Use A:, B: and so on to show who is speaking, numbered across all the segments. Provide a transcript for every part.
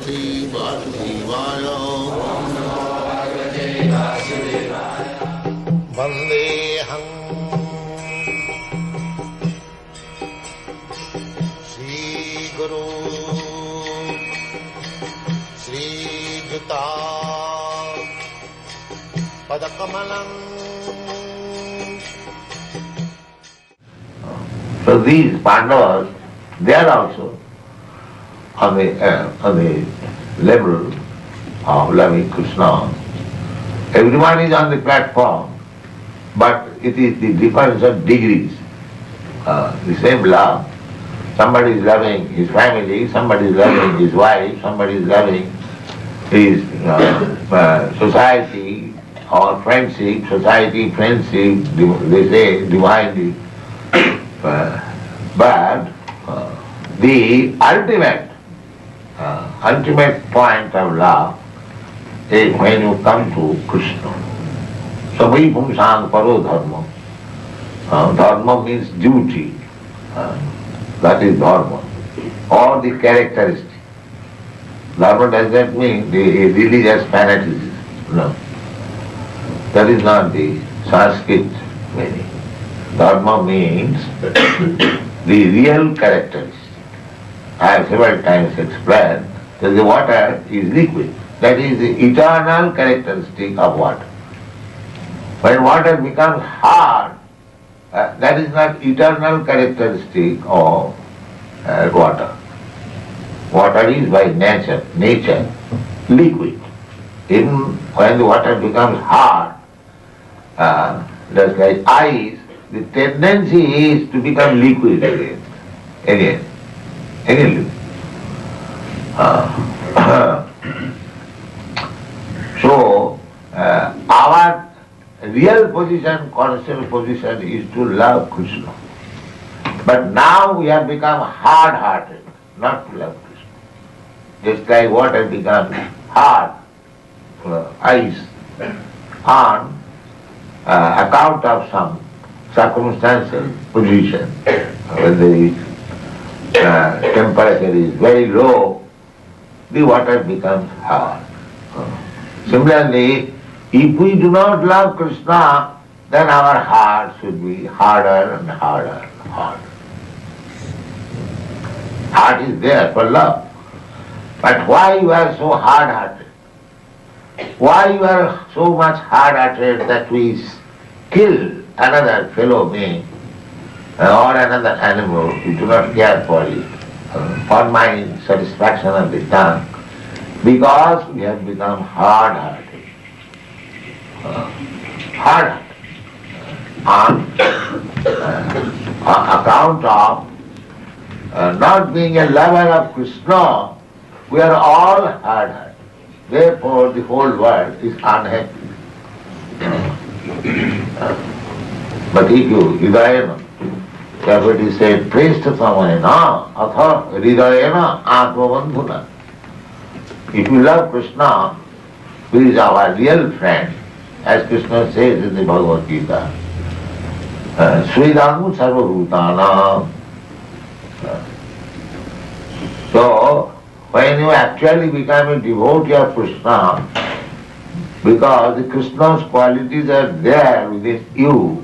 A: भगवते वासुदेवाय वन्देऽहं श्रीगुरु श्रीयुता पदकमलम्.
B: So these Pandavas, they are also on the level of loving Krishna. Everyone is on the platform, but it is the difference of degrees. The same love. Somebody is loving his family, somebody is loving his wife, somebody is loving his society or friendship, society, friendship, they say divinely. But the ultimate point of love is when you come to Krishna. Sabai pumsang paro dharma. Dharma means duty. That is dharma. Or the characteristic. Dharma does not mean the religious fanaticism. No. That is not the Sanskrit meaning. Dharma means the real characteristic. I have several times explained that the water is liquid. That is the eternal characteristic of water. When water becomes hard, that is not eternal characteristic of water. Water is by nature liquid. Even when the water becomes hard, just like ice, the tendency is to become liquid again. So, our real position, conscious position is to love Krishna. But now we have become hard-hearted, not to love Krishna. Just like water becomes hard, ice, on account of some circumstantial position, when the temperature is very low, the water becomes hard. Similarly, if we do not love Krishna, then our heart should be harder and harder and harder. Heart is there for love. But why you are so hard-hearted? Why you are so much hard-hearted that we kill another fellow being or another animal? We do not care for it, for my satisfaction of the tongue, because we have become hard-hearted. Hard-hearted. On account of not being a lover of Krishna, we are all hard-hearted. Therefore, the whole world is unhappy. But if you hridayana, Prabhupada said, preshtasamayana atha hridayana atmabandhuna. If you love Krishna, who is our real friend, as Krishna says in the Bhagavad Gita, Sridhamu sarvabhutana. So, when you actually become a devotee of Krishna, because the Krishna's qualities are there within you,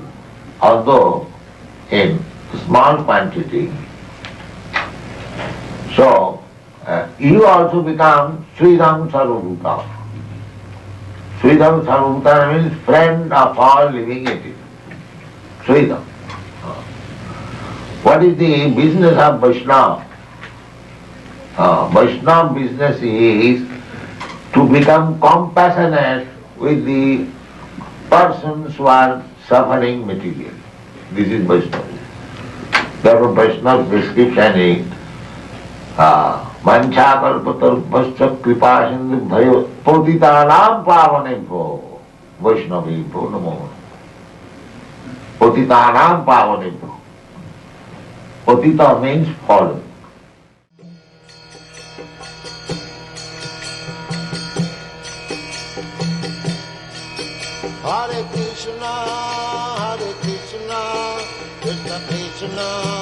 B: although in small quantity, so you also become Sridham Sarvabhutana. Sridham Sarvabhutana means friend of all living entities. Sridham. What is the business of Vaishnava? Vaishnava business is to become compassionate with the persons who are suffering materially. This is Vaishnava. Therefore Vaishnava's description is Vanchakalpatarupascha kripasindubhayo patitanam pavanebho Vaishnavebho namo. Patitanam pavanebho. Patita means fallen.
A: Hare Krishna, Krishna Krishna